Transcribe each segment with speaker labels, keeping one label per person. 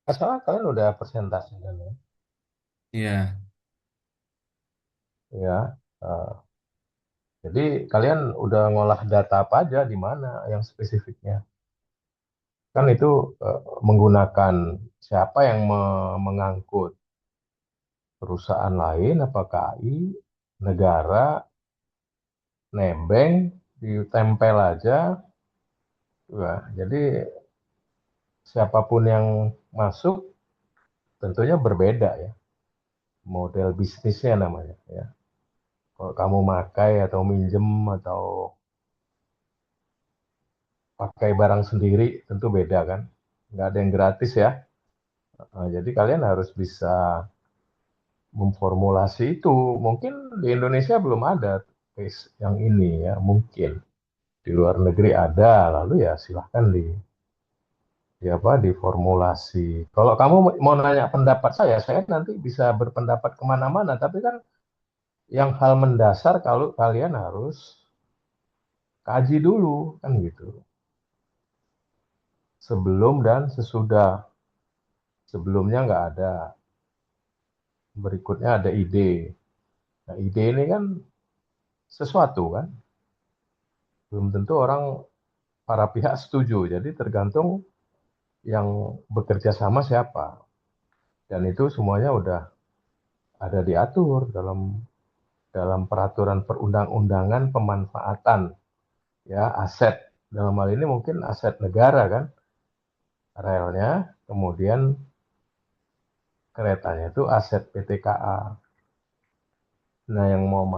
Speaker 1: Masalah kalian udah persentase kan ya?
Speaker 2: Iya.
Speaker 1: Ya. Jadi kalian udah ngolah data apa aja di mana yang spesifiknya? Kan itu menggunakan siapa yang mengangkut perusahaan lain, apa KAI, negara, nebeng, ditempel aja. Wah, jadi siapapun yang masuk tentunya berbeda ya. Model bisnisnya namanya ya. Kalau kamu makai atau minjem atau pakai barang sendiri tentu beda kan. Nggak ada yang gratis ya. Jadi kalian harus bisa memformulasi itu. Mungkin di Indonesia belum ada case yang ini ya, mungkin. Di luar negeri ada, lalu ya silahkan di apa, diformulasi. Kalau kamu mau nanya pendapat saya nanti bisa berpendapat kemana-mana. Tapi kan yang hal mendasar kalau kalian harus kaji dulu, kan gitu. Sebelum dan sesudah. Sebelumnya nggak ada. Berikutnya ada ide. Nah, ide ini kan sesuatu kan. Belum tentu orang para pihak setuju. Jadi tergantung yang bekerja sama siapa. Dan itu semuanya udah ada diatur dalam dalam peraturan perundang-undangan pemanfaatan ya aset. Dalam hal ini mungkin aset negara kan, relnya, kemudian keretanya itu aset PT KA. Nah, yang mau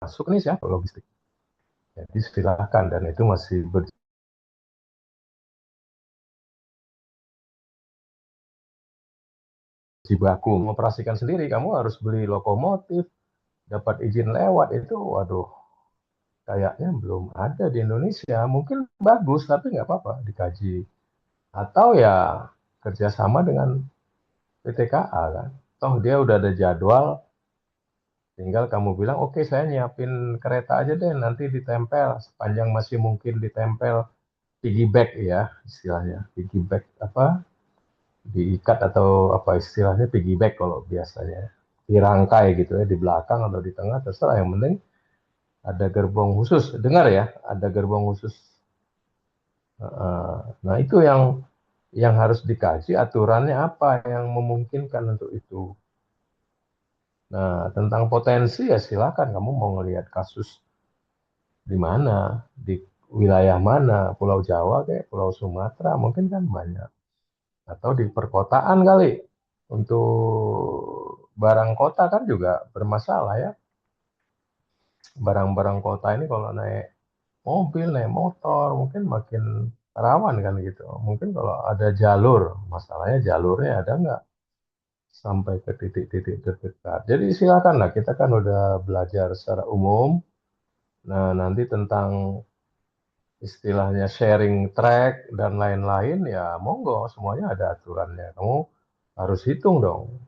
Speaker 1: masuk nih siapa logistik. Jadi silakan dan itu masih berjibaku mengoperasikan sendiri. Kamu harus beli lokomotif, dapat izin lewat itu, waduh, kayaknya belum ada di Indonesia. Mungkin bagus, tapi nggak apa-apa, dikaji. Atau ya kerjasama dengan PT KA kan. Toh dia udah ada jadwal, tinggal kamu bilang, oke saya nyiapin kereta aja deh, nanti ditempel. Sepanjang masih mungkin ditempel, piggyback ya istilahnya. Piggyback apa, diikat atau apa istilahnya piggyback kalau biasanya. Dirangkai gitu ya, di belakang atau di tengah, terserah. Yang penting ada gerbong khusus. Dengar ya, ada gerbong khusus. Nah, itu yang harus dikaji aturannya apa yang memungkinkan untuk itu. Nah, tentang potensi ya silakan kamu mau ngelihat kasus di mana, di wilayah mana, Pulau Jawa kayak Pulau Sumatera mungkin kan banyak. Atau di perkotaan kali. Untuk barang kota kan juga bermasalah ya. Barang-barang kota ini kalau naik mobil, naik motor, mungkin makin rawan kan gitu. Mungkin kalau ada jalur, masalahnya jalurnya ada nggak sampai ke titik-titik terdekat. Jadi silakanlah, kita kan udah belajar secara umum. Nah, nanti tentang istilahnya sharing track dan lain-lain, ya monggo, semuanya ada aturannya. Kamu harus hitung dong.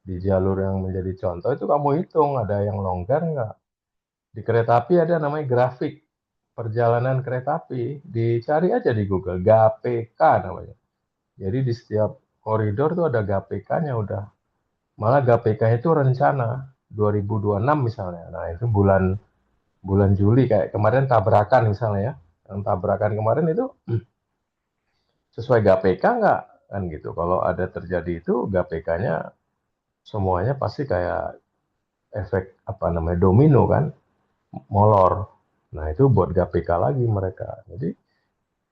Speaker 1: Di jalur yang menjadi contoh itu kamu hitung, ada yang longgar nggak? Di kereta api ada namanya grafik perjalanan kereta api. Dicari aja di Google, GAPK namanya. Jadi di setiap koridor tuh ada GAPK-nya udah. Malah GAPK itu rencana 2026 misalnya. Nah, itu bulan bulan Juli kayak kemarin tabrakan misalnya ya. Yang tabrakan kemarin itu sesuai GAPK nggak? Kan gitu. Kalau ada terjadi itu GAPK-nya semuanya pasti kayak efek apa namanya domino kan, molor. Nah, itu buat GAPK lagi mereka. Jadi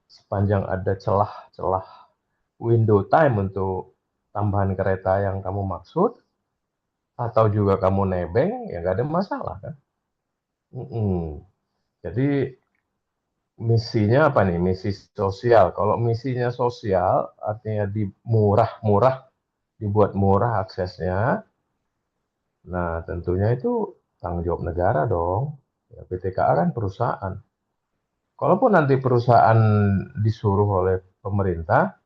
Speaker 1: sepanjang ada celah-celah window time untuk tambahan kereta yang kamu maksud, atau juga kamu nebeng, ya nggak ada masalah kan. Mm-mm. Jadi misinya apa nih? Misi sosial. Kalau misinya sosial, artinya di murah-murah, dibuat murah aksesnya. Nah, tentunya itu tanggung jawab negara dong. Ya, PT KA kan perusahaan. Kalaupun nanti perusahaan disuruh oleh pemerintah,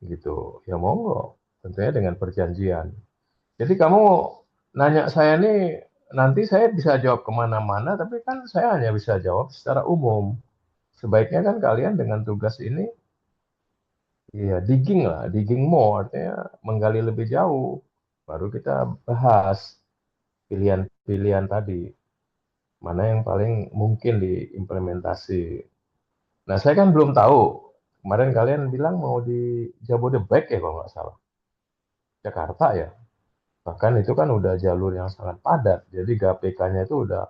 Speaker 1: gitu, ya monggo. Tentunya dengan perjanjian. Jadi kamu nanya saya nih nanti saya bisa jawab kemana-mana, tapi kan saya hanya bisa jawab secara umum. Sebaiknya kan kalian dengan tugas ini, ya digging lah, digging more, artinya menggali lebih jauh. Baru kita bahas pilihan-pilihan tadi, mana yang paling mungkin diimplementasi. Nah, saya kan belum tahu. Kemarin kalian bilang mau di Jabodebek ya kalau nggak salah. Jakarta ya. Bahkan itu kan udah jalur yang sangat padat. Jadi GPK-nya itu udah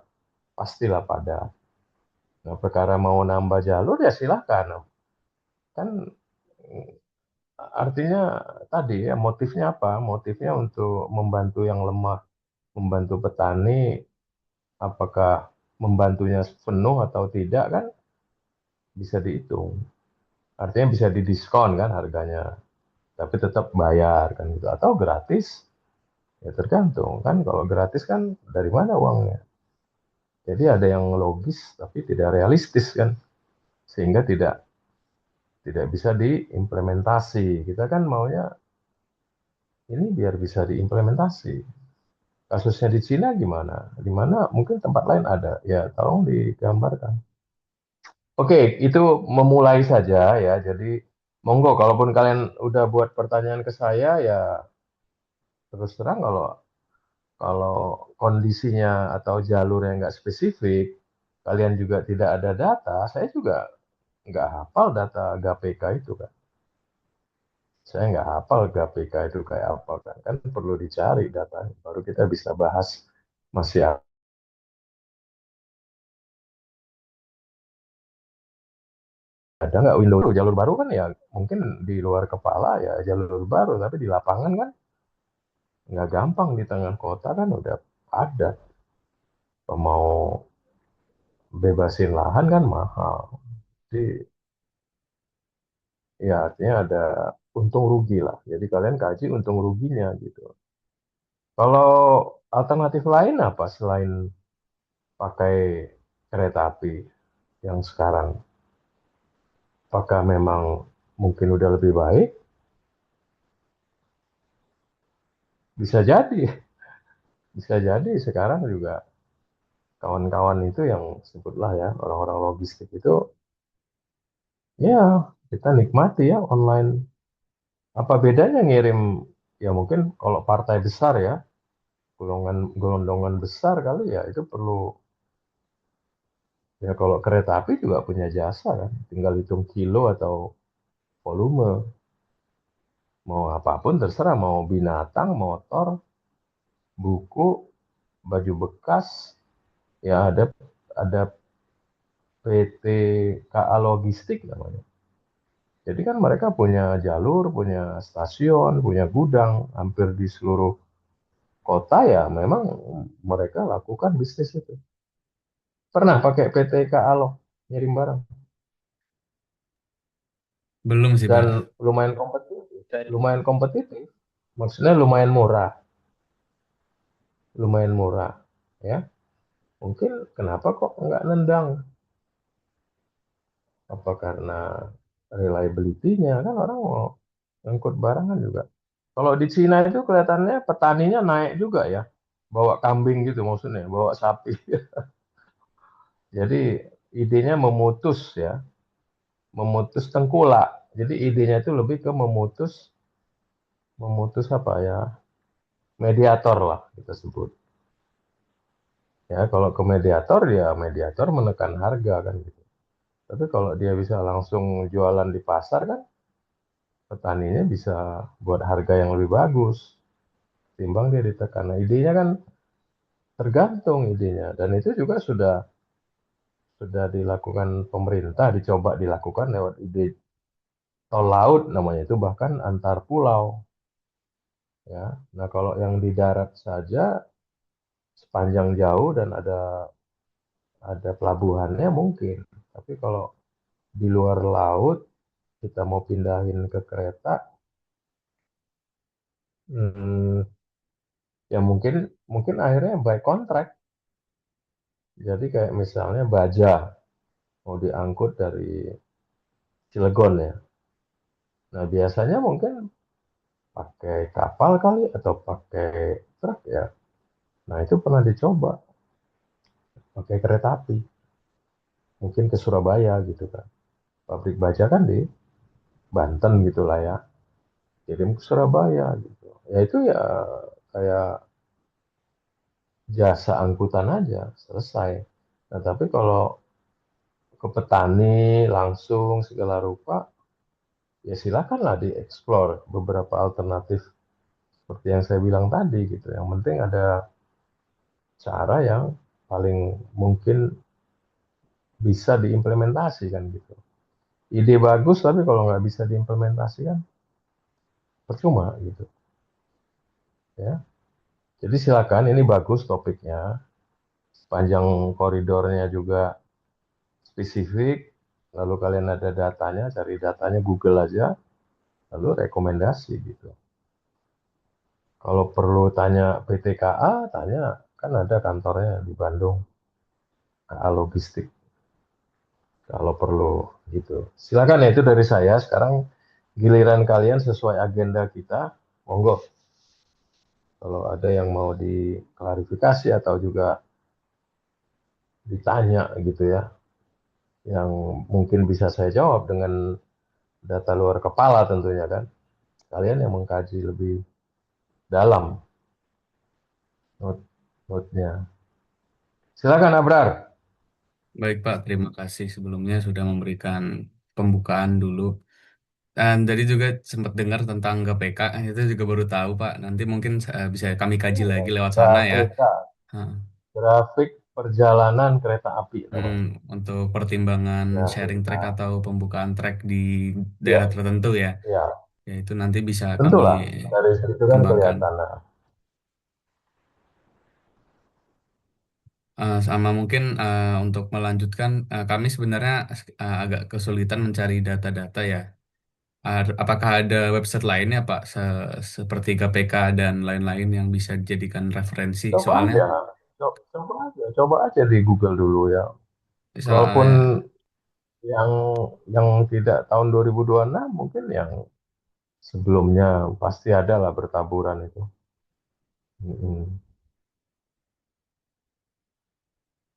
Speaker 1: pastilah padat. Nah, perkara mau nambah jalur ya silahkan. Kan artinya tadi ya motifnya apa? Motifnya untuk membantu yang lemah, membantu petani, apakah membantunya penuh atau tidak kan bisa dihitung. Artinya bisa didiskon kan harganya, tapi tetap bayar kan gitu. Atau gratis, ya tergantung kan. Kalau gratis kan dari mana uangnya? Jadi ada yang logis tapi tidak realistis kan, sehingga tidak bisa diimplementasi. Kita kan maunya ini biar bisa diimplementasi. Kasusnya di Cina gimana? Di mana mungkin tempat lain ada? Ya, tolong digambarkan. Oke, itu memulai saja ya. Jadi monggo, kalaupun kalian udah buat pertanyaan ke saya ya terus terang kalau kalau kondisinya atau jalurnya nggak spesifik, kalian juga tidak ada data, saya juga nggak hafal data GPK itu kan. Saya nggak hafal GPK itu kayak apa kan. Kan perlu dicari datanya, baru kita bisa bahas masih ada nggak window jalur baru kan ya mungkin di luar kepala ya jalur baru tapi di lapangan kan nggak gampang di tengah kota kan udah ada mau bebasin lahan kan mahal jadi ya artinya ada untung rugi lah jadi kalian kaji untung ruginya gitu kalau alternatif lain apa selain pakai kereta api yang sekarang apakah memang mungkin udah lebih baik bisa jadi bisa jadi sekarang juga kawan-kawan itu yang sebutlah ya orang-orang logistik itu ya kita nikmati ya online apa bedanya ngirim ya mungkin kalau partai besar ya golongan golongan besar kali ya itu perlu ya kalau kereta api juga punya jasa kan tinggal hitung kilo atau volume mau apapun terserah mau binatang motor buku baju bekas ya ada PT KA Logistik namanya. Jadi kan mereka punya jalur, punya stasiun, punya gudang hampir di seluruh kota ya memang mereka lakukan bisnis itu. Pernah pakai PT Alo ngirim barang
Speaker 2: Belum sih,
Speaker 1: dan
Speaker 2: Pak.
Speaker 1: lumayan kompetitif, lumayan kompetitif. Maksudnya lumayan murah, lumayan murah, ya. Mungkin kenapa kok nggak nendang? Apa karena reliability-nya kan orang mau ngangkut barang kan juga. Kalau di Cina itu kelihatannya petaninya naik juga ya, bawa kambing gitu maksudnya, bawa sapi. Jadi idenya memutus ya, memutus tengkulak. Jadi idenya itu lebih ke memutus, memutus apa ya, mediator lah kita sebut. Ya kalau ke mediator ya mediator menekan harga kan gitu. Tapi kalau dia bisa langsung jualan di pasar kan, petaninya bisa buat harga yang lebih bagus. Timbang dia ditekan. Nah idenya kan tergantung idenya. Dan itu juga sudah dilakukan pemerintah, dicoba dilakukan lewat ide tol laut namanya itu bahkan antar pulau ya. Nah, kalau yang di darat saja sepanjang jauh dan ada pelabuhannya mungkin. Tapi kalau di luar laut kita mau pindahin ke kereta, hmm, ya mungkin mungkin akhirnya by contract. Jadi kayak misalnya baja mau diangkut dari Cilegon ya. Nah, biasanya mungkin pakai kapal kali atau pakai truk ya. Nah, itu pernah dicoba pakai kereta api, mungkin ke Surabaya gitu kan. Pabrik baja kan di Banten gitu lah ya, kirim ke Surabaya gitu. Ya itu ya kayak jasa angkutan aja, selesai. Nah, tapi kalau ke petani langsung segala rupa, ya silakanlah dieksplor beberapa alternatif seperti yang saya bilang tadi gitu. Yang penting ada cara yang paling mungkin bisa diimplementasikan gitu. Ide bagus, tapi kalau nggak bisa diimplementasikan, percuma gitu ya. Jadi silakan, ini bagus topiknya, sepanjang koridornya juga spesifik, lalu kalian ada datanya, cari datanya Google aja, lalu rekomendasi gitu. Kalau perlu tanya PTKA, tanya, kan ada kantornya di Bandung, KA Logistik, kalau perlu gitu. Silakan ya, itu dari saya. Sekarang giliran kalian sesuai agenda kita, monggo. Kalau ada yang mau diklarifikasi atau juga ditanya gitu ya, yang mungkin bisa saya jawab dengan data luar kepala tentunya kan. Kalian yang mengkaji lebih dalam note-nya. Silakan Abrar.
Speaker 2: Baik Pak, terima kasih sebelumnya sudah memberikan pembukaan dulu. Dan tadi juga sempat dengar tentang GPK, itu juga baru tahu Pak. Nanti mungkin bisa kami kaji lagi lewat sana ya.
Speaker 1: KPK,
Speaker 2: Hah.
Speaker 1: grafik perjalanan kereta api
Speaker 2: Hmm,
Speaker 1: namanya.
Speaker 2: untuk pertimbangan sharing
Speaker 1: Grafik.
Speaker 2: track atau pembukaan track di
Speaker 1: Ya,
Speaker 2: daerah tertentu ya.
Speaker 1: ya,
Speaker 2: Ya itu nanti bisa kami
Speaker 1: tentulah. Dari situ kan
Speaker 2: kembangkan.
Speaker 1: kelihatan. Nah,
Speaker 2: Sama mungkin untuk melanjutkan, kami sebenarnya agak kesulitan mencari data-data ya. Apakah ada website lainnya Pak, seperti KPK dan lain-lain yang bisa dijadikan referensi?
Speaker 1: coba
Speaker 2: Soalnya,
Speaker 1: aja. Coba aja di Google dulu ya. Walaupun
Speaker 2: soalnya
Speaker 1: yang tidak tahun 2026, mungkin yang sebelumnya pasti ada lah bertaburan itu. Mm-mm.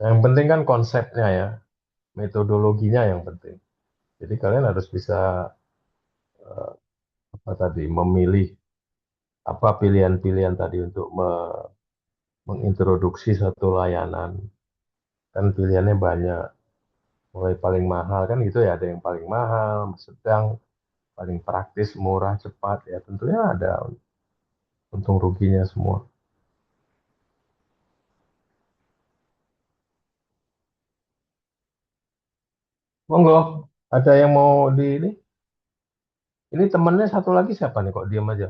Speaker 1: Yang penting kan konsepnya ya, metodologinya yang penting. Jadi kalian harus bisa apa tadi memilih apa pilihan-pilihan tadi untuk mengintroduksi satu layanan. Kan pilihannya banyak, mulai paling mahal kan gitu ya, ada yang paling mahal, sedang, paling praktis, murah, cepat ya tentunya ada untung ruginya semua. Monggo, ada yang mau di ini temennya satu lagi siapa nih kok diam aja?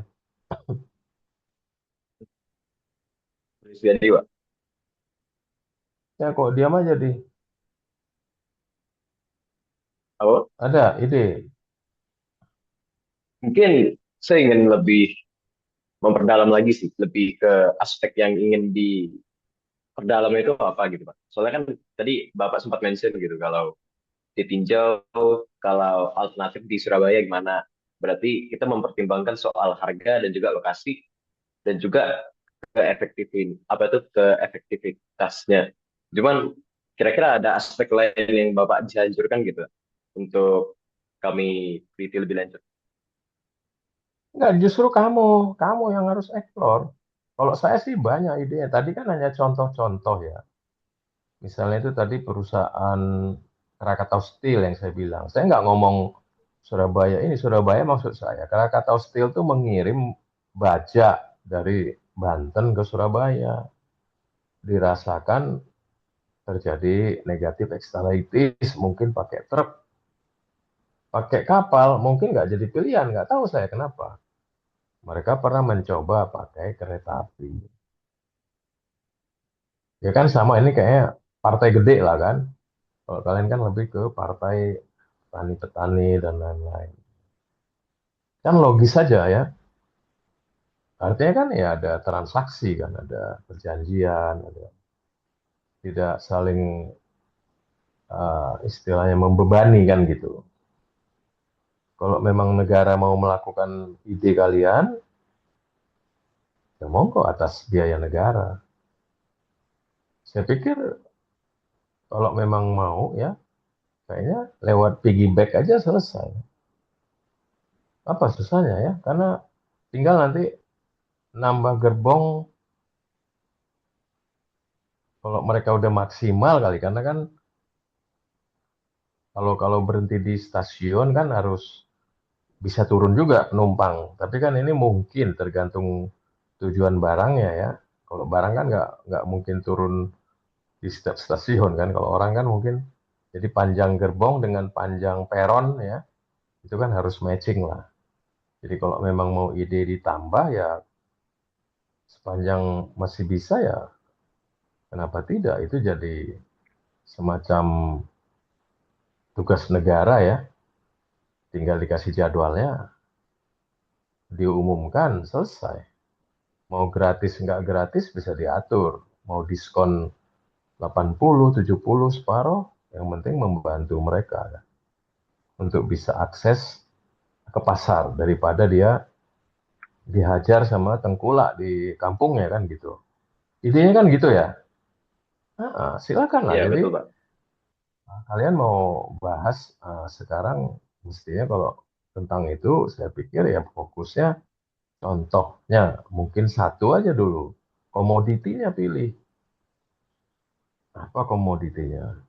Speaker 3: Jadi, Pak.
Speaker 1: Ya kok diam aja di.
Speaker 3: Apa?
Speaker 1: Ada ide.
Speaker 3: Mungkin saya ingin lebih memperdalam lagi sih, lebih ke aspek yang ingin diperdalam itu apa gitu, Pak. Soalnya kan tadi Bapak sempat mention gitu, kalau ditinjau, kalau alternatif di Surabaya gimana. Berarti kita mempertimbangkan soal harga dan juga lokasi dan juga keefektivitasnya. Cuman kira-kira ada aspek lain yang Bapak anjurkan gitu untuk kami teliti lebih lanjut.
Speaker 1: Enggak, justru kamu yang harus eksplor. Kalau saya sih banyak idenya. Tadi kan hanya contoh-contoh ya. Misalnya itu tadi perusahaan Krakatau Steel yang saya bilang. Saya nggak ngomong Surabaya ini. Surabaya maksud saya. Krakatau Steel itu mengirim baja dari Banten ke Surabaya. Dirasakan terjadi negatif eksternalitis. Mungkin pakai truk, pakai kapal. Mungkin nggak jadi pilihan. Nggak tahu saya kenapa. Mereka pernah mencoba pakai kereta api. Ya kan sama ini kayaknya partai gede lah kan. Kalau kalian kan lebih ke partai petani-petani dan lain-lain. Kan logis saja ya. Artinya kan ya ada transaksi kan, ada perjanjian, ada tidak saling istilahnya membebani kan gitu. Kalau memang negara mau melakukan ide kalian, ya monggo atas biaya negara. Saya pikir kalau memang mau ya, kayaknya lewat piggyback aja selesai. Apa susahnya ya? Karena tinggal nanti nambah gerbong kalau mereka udah maksimal kali. Karena kan kalau kalau berhenti di stasiun kan harus bisa turun juga penumpang. Tapi kan ini mungkin tergantung tujuan barangnya ya. Kalau barang kan nggak mungkin turun di setiap stasiun kan. Kalau orang kan mungkin jadi panjang gerbong dengan panjang peron ya, itu kan harus matching lah. Jadi kalau memang mau ide ditambah ya sepanjang masih bisa ya kenapa tidak? Itu jadi semacam tugas negara ya. Tinggal dikasih jadwalnya, diumumkan, selesai. Mau gratis nggak gratis bisa diatur. Mau diskon 80, 70, separuh, yang penting membantu mereka kan, untuk bisa akses ke pasar daripada dia dihajar sama tengkulak di kampungnya kan gitu. Idenya kan gitu ya. Silakan lah.
Speaker 3: Iya,
Speaker 1: Jadi
Speaker 3: betul, Pak.
Speaker 1: kalian mau bahas sekarang mestinya kalau tentang itu saya pikir ya fokusnya contohnya mungkin satu aja dulu. Komoditinya pilih. Apa komoditinya?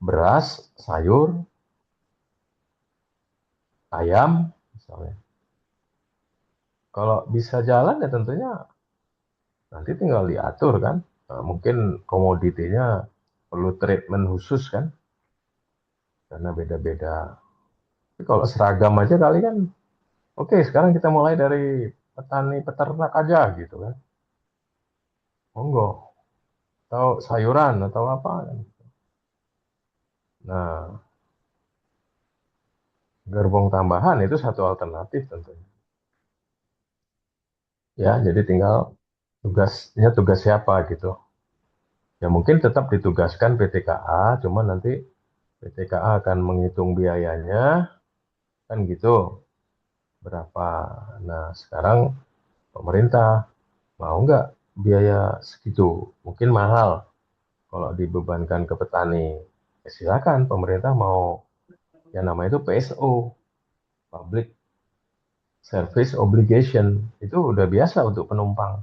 Speaker 1: Beras, sayur, ayam misalnya. Kalau bisa jalan ya tentunya nanti tinggal diatur kan. Mungkin komoditinya perlu treatment khusus kan karena beda-beda. Tapi kalau seragam aja kali kan, oke sekarang kita mulai dari petani peternak aja gitu kan. Monggo, atau sayuran atau apa kan. Nah, gerbong tambahan itu satu alternatif tentunya. Ya, jadi tinggal tugasnya tugas siapa gitu. Ya mungkin tetap ditugaskan PTKA, cuma nanti PTKA akan menghitung biayanya, kan gitu, berapa. Nah, sekarang pemerintah mau nggak biaya segitu? Mungkin mahal kalau dibebankan ke petani. Ya, silakan pemerintah mau yang namanya itu PSO, Public Service Obligation, itu udah biasa untuk penumpang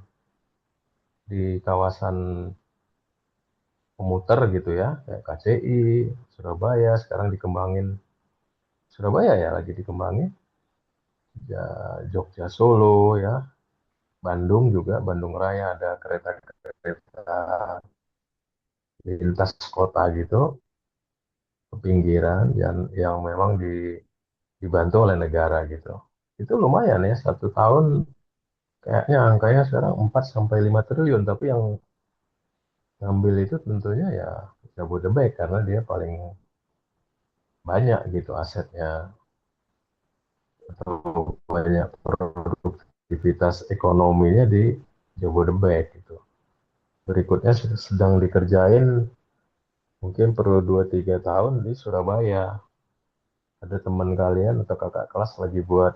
Speaker 1: di kawasan komuter gitu ya, kayak KCI, Surabaya, sekarang dikembangin, Surabaya ya lagi dikembangin, ya, Jogja Solo ya, Bandung juga, Bandung Raya ada kereta-kereta lintas kota gitu, ke pinggiran yang memang dibantu oleh negara gitu. Itu lumayan ya, satu tahun kayaknya angkanya sekarang 4 sampai 5 triliun, tapi yang ngambil itu tentunya ya Jabodetabek karena dia paling banyak gitu asetnya atau banyak produktivitas ekonominya di Jabodetabek gitu. Berikutnya sedang dikerjain mungkin perlu 2-3 tahun di Surabaya. Ada teman kalian atau kakak kelas lagi buat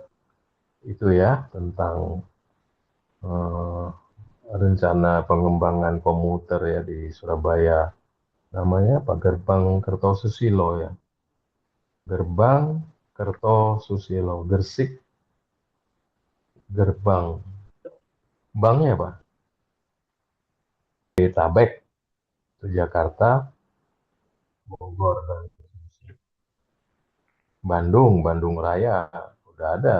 Speaker 1: itu ya tentang eh, rencana pengembangan komuter ya di Surabaya. Namanya apa? Gerbang Kertosusilo ya. Gerbang Kertosusilo. Gersik Gerbang. Banknya apa? Tabek itu Jakarta, Bogor, dan Bandung, Bandung Raya. Udah ada.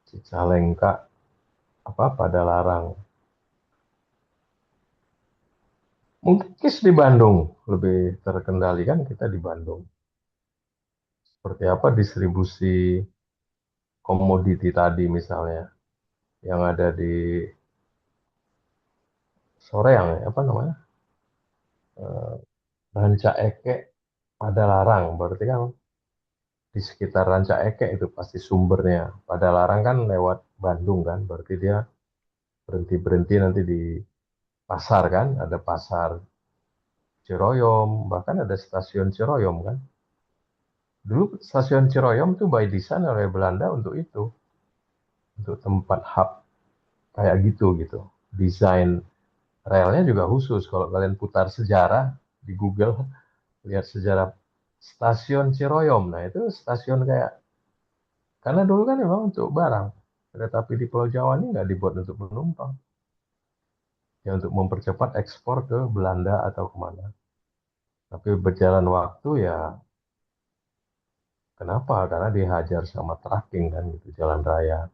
Speaker 1: Cicalengka, apa pada larang. Mungkin KIS di Bandung lebih terkendali kan kita di Bandung. Seperti apa distribusi komoditi tadi misalnya yang ada di Soreang ya, apa namanya? Ranca Ekek pada larang. Berarti kan di sekitar Ranca Ekek itu pasti sumbernya. Pada larang kan lewat Bandung kan. Berarti dia berhenti-berhenti nanti di pasar kan. Ada pasar Ciroyom, bahkan ada stasiun Ciroyom kan. Dulu stasiun Ciroyom itu by design oleh Belanda untuk itu, untuk tempat hub kayak gitu gitu. Desain Relnya juga khusus. Kalau kalian putar sejarah di Google, lihat sejarah stasiun Ciroyom. Nah, itu stasiun kayak, karena dulu kan memang untuk barang. Kereta api di Pulau Jawa ini nggak dibuat untuk penumpang. Ya untuk mempercepat ekspor ke Belanda atau kemana. Tapi berjalan waktu ya, kenapa? Karena dihajar sama trucking kan gitu, jalan raya.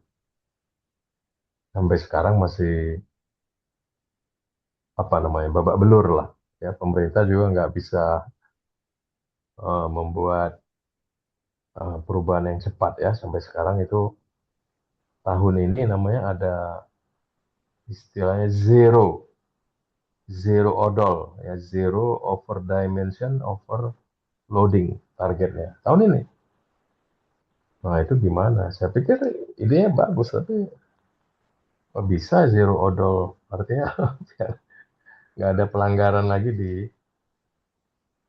Speaker 1: Sampai sekarang masih, apa namanya, babak belur lah. Ya, pemerintah juga nggak bisa membuat perubahan yang cepat ya. Sampai sekarang itu, tahun ini namanya ada istilahnya zero, zero odol, ya zero over dimension overloading targetnya tahun ini. Nah itu gimana? Saya pikir idenya bagus, tapi kok bisa zero odol? Artinya nggak ada pelanggaran lagi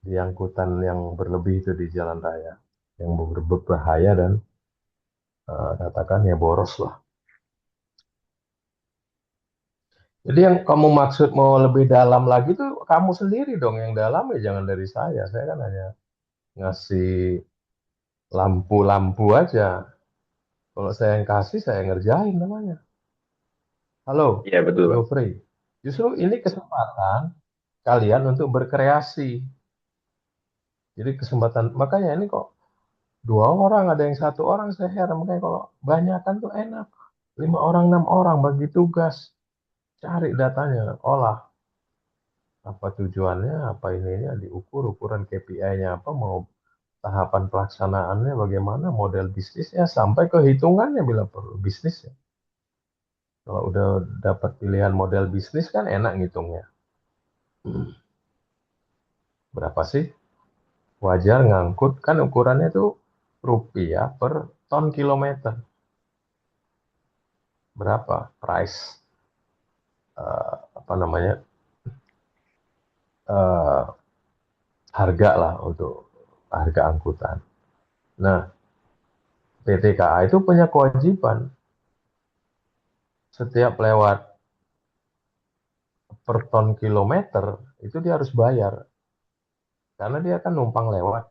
Speaker 1: di angkutan yang berlebih itu di jalan raya, yang berbahaya dan katakan ya boros lah. Jadi yang kamu maksud mau lebih dalam lagi tuh kamu sendiri dong yang dalam, ya jangan dari saya. Saya kan hanya ngasih lampu-lampu aja. Kalau saya yang kasih, saya ngerjain namanya. Halo,
Speaker 3: Iya betul Bang.
Speaker 1: Geoffrey. Justru ini kesempatan kalian untuk berkreasi. Jadi kesempatan, makanya ini kok dua orang, ada yang satu orang, saya heran. Makanya kalau banyak kan tuh enak. Lima orang, enam orang bagi tugas. Cari datanya, olah. Apa tujuannya, apa ininya, diukur, ukuran KPI-nya apa, mau tahapan pelaksanaannya bagaimana, model bisnisnya, sampai ke hitungannya bila perlu bisnisnya. Kalau udah dapat pilihan model bisnis kan enak ngitungnya. Berapa sih wajar ngangkut, kan ukurannya tuh rupiah per ton kilometer. Berapa price, apa namanya, eh, harga lah untuk harga angkutan. Nah, PT KA itu punya kewajiban setiap lewat per ton kilometer itu dia harus bayar, karena dia kan numpang lewat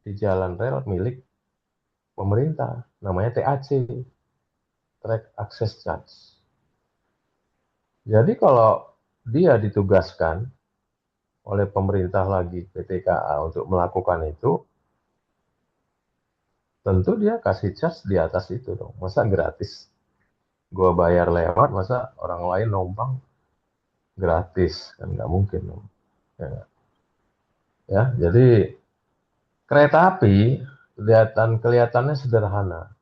Speaker 1: di jalan rel milik pemerintah, namanya TAC, Track Access Charge. Jadi kalau dia ditugaskan oleh pemerintah lagi, PT KA, untuk melakukan itu, tentu dia kasih charge di atas itu dong. Masa gratis? Gua bayar lewat, masa orang lain numpang gratis? Kan nggak mungkin dong. Ya, ya, jadi kereta api kelihatannya sederhana,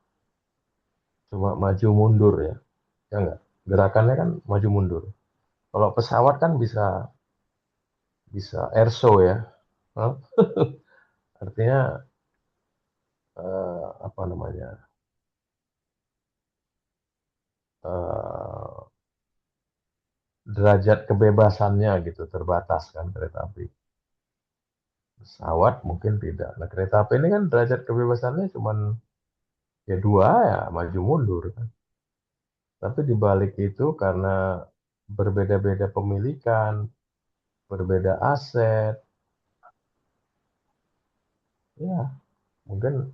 Speaker 1: cuma maju mundur ya, ya nggak? Gerakannya kan maju mundur. Kalau pesawat kan bisa bisa air show ya. Hah? Artinya apa namanya, eh, derajat kebebasannya gitu terbatas kan kereta api. Pesawat mungkin tidak. Nah kereta api ini kan derajat kebebasannya cuma ya dua, ya maju mundur kan. Tapi di balik itu karena berbeda-beda pemilikan, berbeda aset, ya mungkin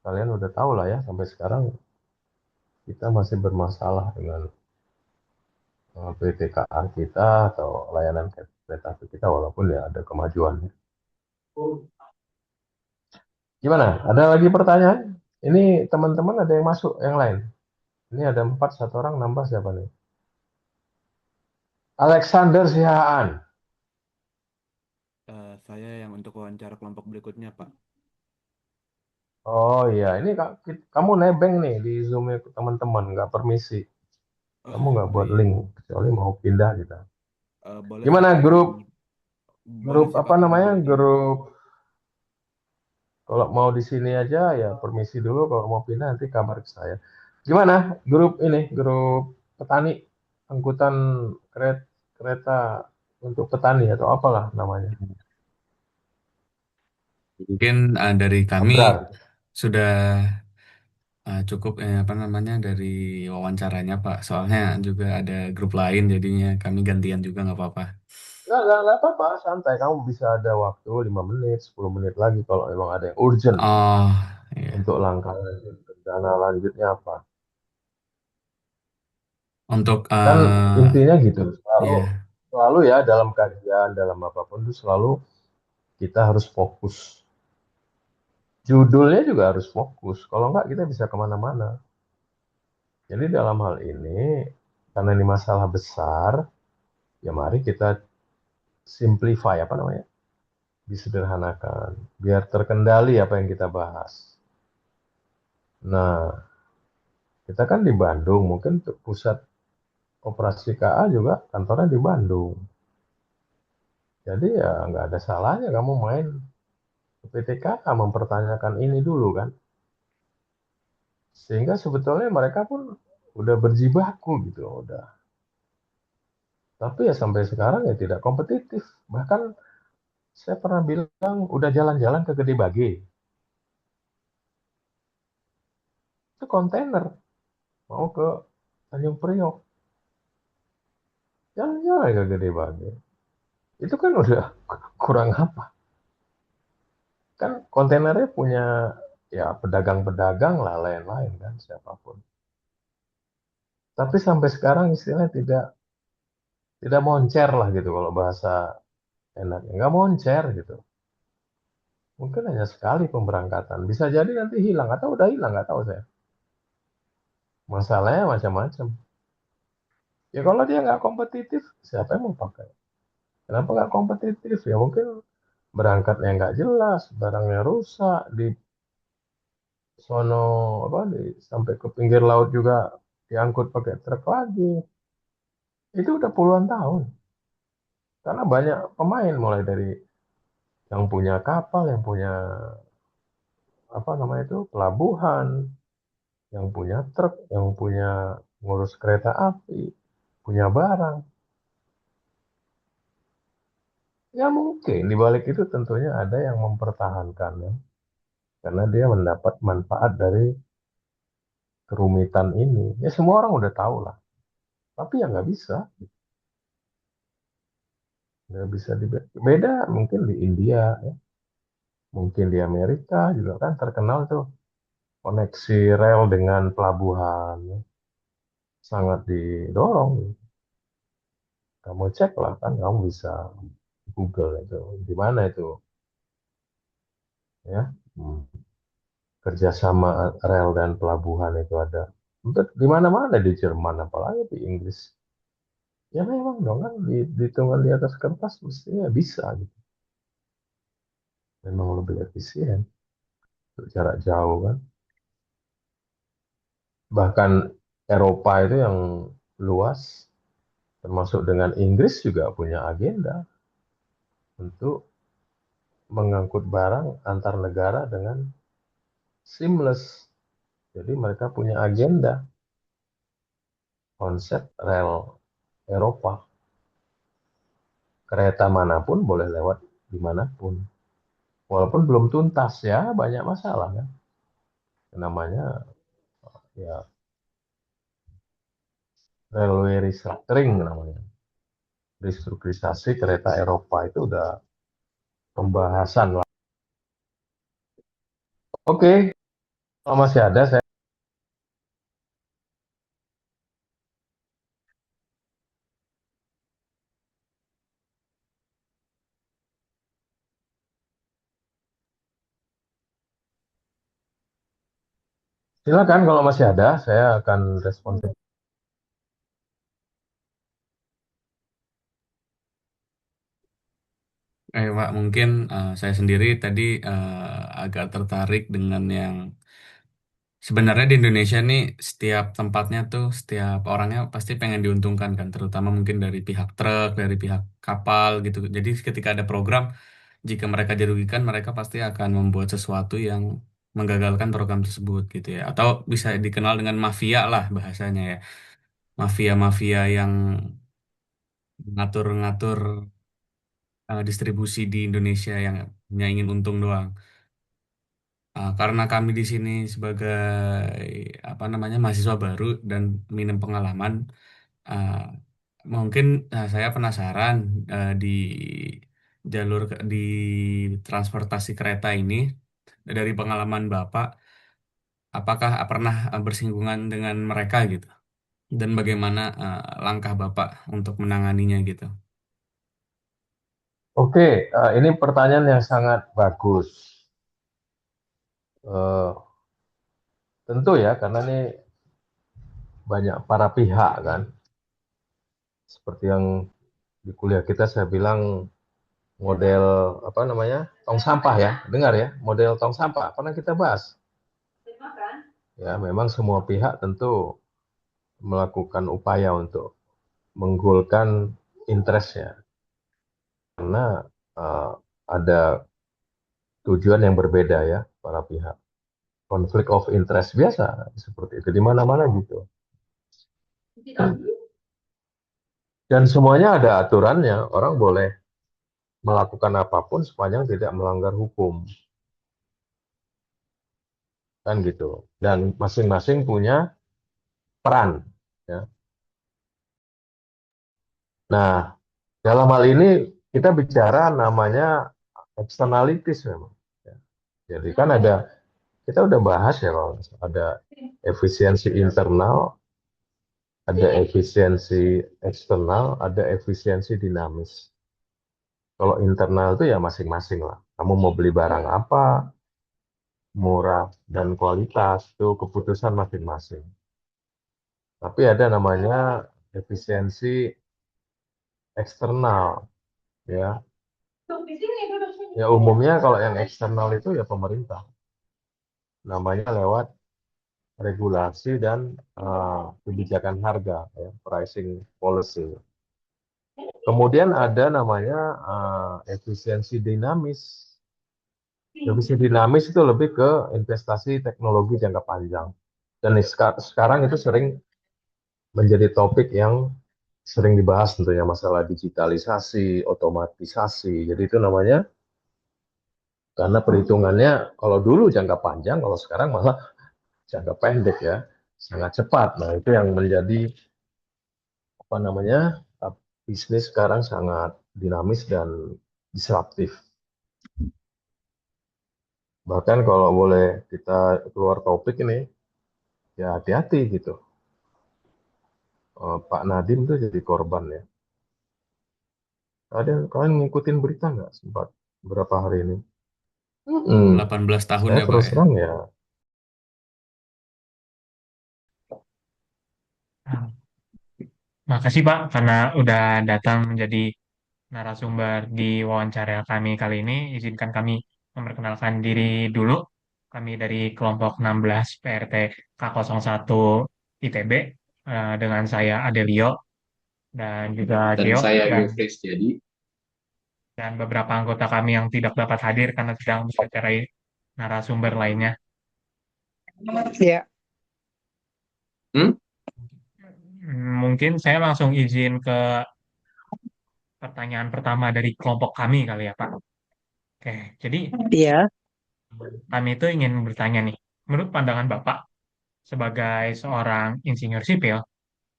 Speaker 1: kalian udah tahu lah ya, sampai sekarang kita masih bermasalah dengan PT KA kita atau layanan kereta api kita, walaupun ya ada kemajuannya. Gimana? Ada lagi pertanyaan? Ini teman-teman ada yang masuk yang lain? Ini ada empat, satu orang nambah, siapa nih? Alexander Sihaan.
Speaker 2: Saya yang untuk wawancara kelompok berikutnya, Pak.
Speaker 1: Oh iya, ini kamu nebeng nih di Zoom teman-teman, nggak permisi.
Speaker 2: Oh,
Speaker 1: Kamu nggak
Speaker 2: oh
Speaker 1: buat
Speaker 2: iya.
Speaker 1: link, kecuali mau pindah gitu.
Speaker 2: Boleh sih
Speaker 1: Gimana
Speaker 2: Pak kalau boleh
Speaker 1: grup
Speaker 2: sih Pak
Speaker 1: apa
Speaker 2: kalau
Speaker 1: namanya,
Speaker 2: mau di
Speaker 1: grup, kalau mau di sini aja ya permisi dulu, kalau mau pindah nanti kabar ke saya. Gimana grup ini, grup petani, angkutan kereta, kereta untuk petani atau apalah namanya,
Speaker 2: mungkin dari kami
Speaker 1: Abrar.
Speaker 2: sudah cukup apa namanya dari wawancaranya Pak. Soalnya juga ada grup lain jadinya kami gantian juga nggak apa-apa.
Speaker 1: Nggak apa-apa, santai. Kamu bisa ada waktu 5 menit, 10 menit lagi kalau memang ada yang urgent
Speaker 2: Oh, iya.
Speaker 1: untuk langkah lanjut, rencana lanjutnya apa.
Speaker 2: Untuk
Speaker 1: Kan intinya gitu, selalu,
Speaker 2: ya
Speaker 1: selalu ya dalam kajian, dalam apapun itu selalu kita harus fokus. Judulnya juga harus fokus. Kalau nggak kita bisa kemana-mana. Jadi dalam hal ini, karena ini masalah besar, ya mari kita simplify apa namanya, disederhanakan, biar terkendali apa yang kita bahas. Nah, kita kan di Bandung, mungkin pusat operasi KA juga kantornya di Bandung. Jadi ya nggak ada salahnya kamu main ke PT KA mempertanyakan ini dulu kan. Sehingga sebetulnya mereka pun udah berjibaku gitu, udah. Tapi ya sampai sekarang ya tidak kompetitif. Bahkan saya pernah bilang udah jalan-jalan ke Gede Bage. Itu kontainer mau ke Tanjung Priok. Jalan-jalan ke Gede Bage. Itu kan udah kurang apa. Kan kontainernya punya ya pedagang-pedagang lah lain-lain kan siapapun. Tapi sampai sekarang istilahnya tidak moncer lah gitu kalau bahasa enaknya. Nggak moncer gitu. Mungkin hanya sekali pemberangkatan. Bisa jadi nanti hilang atau udah hilang nggak tahu saya. Masalahnya macam-macam. Ya kalau dia nggak kompetitif, siapa yang mau pakai? Kenapa nggak kompetitif? Ya mungkin berangkatnya nggak jelas, barangnya rusak, di sono apa sampai ke pinggir laut juga diangkut pakai truk lagi. Itu udah puluhan tahun. Karena banyak pemain mulai dari yang punya kapal, yang punya apa namanya itu pelabuhan, yang punya truk, yang punya ngurus kereta api, punya barang. Ya mungkin di balik itu tentunya ada yang mempertahankan ya, karena dia mendapat manfaat dari kerumitan ini. Ya semua orang udah tahu lah, tapi ya nggak bisa beda mungkin di India, ya. Mungkin di Amerika juga kan terkenal tuh koneksi rel dengan pelabuhan, ya. Sangat didorong. Kamu cek lah kan, kamu bisa Google itu di mana itu ya. Hmm. Kerjasama rel dan pelabuhan itu ada. Untuk di mana-mana di Jerman, apalagi di Inggris. Ya memang dong kan dihitungan di atas kertas mestinya bisa gitu. Memang lebih efisien untuk jarak jauh kan. Bahkan Eropa itu yang luas, termasuk dengan Inggris juga punya agenda untuk mengangkut barang antar negara dengan seamless. Jadi mereka punya agenda konsep rel Eropa. Kereta manapun boleh lewat dimanapun. Walaupun belum tuntas ya, banyak masalah kan. Namanya ya railway restructuring namanya. Restrukturisasi kereta Eropa itu udah pembahasan lah. Oke, kalau masih ada saya silakan kalau masih ada saya akan respon.
Speaker 2: Pak, mungkin saya sendiri tadi agak tertarik dengan yang sebenarnya di Indonesia nih setiap tempatnya tuh setiap orangnya pasti pengen diuntungkan kan, terutama mungkin dari pihak truk, dari pihak kapal gitu. Jadi ketika ada program, jika mereka dirugikan, mereka pasti akan membuat sesuatu yang menggagalkan program tersebut gitu ya. Atau bisa dikenal dengan mafia lah bahasanya ya. Mafia-mafia yang ngatur-ngatur distribusi di Indonesia yang hanya ingin untung doang. Karena kami di sini sebagai apa namanya mahasiswa baru dan minim pengalaman, uh, mungkin saya penasaran di di transportasi kereta ini dari pengalaman Bapak, apakah pernah bersinggungan dengan mereka gitu? Dan bagaimana langkah Bapak untuk menanganinya gitu?
Speaker 1: Oke, ini pertanyaan yang sangat bagus. Eh, Tentu ya, karena ini banyak para pihak kan. Seperti yang di kuliah kita saya bilang model apa namanya tong sampah ya, dengar ya, model tong sampah pernah kita bahas. Ya, memang semua pihak tentu melakukan upaya untuk menggolkan interestnya karena uh, ada tujuan yang berbeda ya para pihak. Konflik of interest biasa seperti itu di mana-mana gitu. Dan semuanya ada aturannya. Orang boleh melakukan apapun sepanjang tidak melanggar hukum, kan gitu. Dan masing-masing punya peran. Ya. Nah, dalam hal ini kita bicara namanya externalities memang. Ya. Jadi kan kita udah bahas ya kalau ada efisiensi internal, ada efisiensi eksternal, ada efisiensi dinamis. Kalau internal itu ya masing-masing lah. Kamu mau beli barang apa, murah dan kualitas, itu keputusan masing-masing. Tapi ada namanya efisiensi eksternal, ya. Ya umumnya kalau yang eksternal itu ya pemerintah. Namanya lewat regulasi dan kebijakan harga, ya, pricing policy. Kemudian ada namanya efisiensi dinamis. Efisiensi dinamis itu lebih ke investasi teknologi jangka panjang. Dan sekarang itu sering menjadi topik yang sering dibahas tentunya masalah digitalisasi, otomatisasi. Jadi itu namanya karena perhitungannya kalau dulu jangka panjang, kalau sekarang malah jangka pendek ya, sangat cepat. Nah itu yang menjadi apa namanya bisnis sekarang sangat dinamis dan disruptif. Bahkan kalau boleh kita keluar topik ini, ya hati-hati gitu. Pak Nadiem tuh jadi korban ya. Kalian ngikutin berita nggak sempat berapa hari ini?
Speaker 2: 18 tahun
Speaker 1: Saya
Speaker 2: ya Pak
Speaker 1: terus
Speaker 2: ya.
Speaker 1: terang ya,
Speaker 4: Ah, Makasih Pak karena udah datang menjadi narasumber di wawancara kami kali ini. Izinkan kami memperkenalkan diri dulu. Kami dari kelompok 16 PRT K01 ITB dengan saya Adelio dan juga
Speaker 3: Dan
Speaker 4: Geo
Speaker 3: saya
Speaker 4: dan
Speaker 3: Gofres jadi.
Speaker 4: beberapa anggota kami yang tidak dapat hadir karena sedang mewawancarai narasumber lainnya.
Speaker 5: Ya,
Speaker 3: Hmm?
Speaker 4: Mungkin saya langsung izin ke pertanyaan pertama dari kelompok kami kali ya Pak. Oke, jadi
Speaker 5: iya.
Speaker 4: kami itu ingin bertanya nih, menurut pandangan Bapak sebagai seorang insinyur sipil,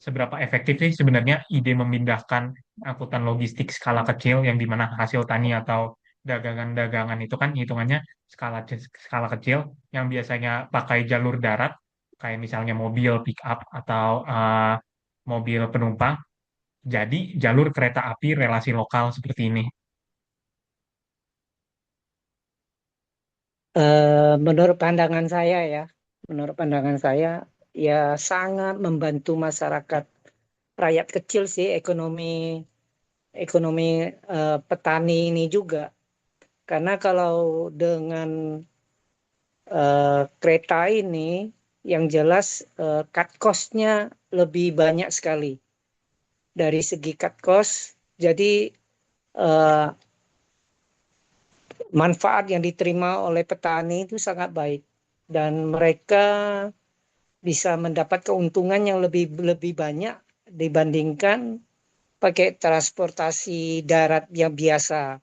Speaker 4: seberapa efektif sih sebenarnya ide memindahkan angkutan logistik skala kecil yang dimana hasil tani atau dagangan-dagangan itu kan hitungannya skala kecil yang biasanya pakai jalur darat, kayak misalnya mobil pick up atau mobil penumpang, jadi jalur kereta api relasi lokal seperti ini.
Speaker 5: Menurut pandangan saya ya, menurut pandangan saya ya sangat membantu masyarakat rakyat kecil sih ekonomi petani ini juga. Karena kalau dengan kereta ini yang jelas cut cost-nya lebih banyak sekali. Dari segi cut cost, jadi eh, manfaat yang diterima oleh petani itu sangat baik dan mereka bisa mendapat keuntungan yang lebih banyak dibandingkan pakai transportasi darat yang biasa.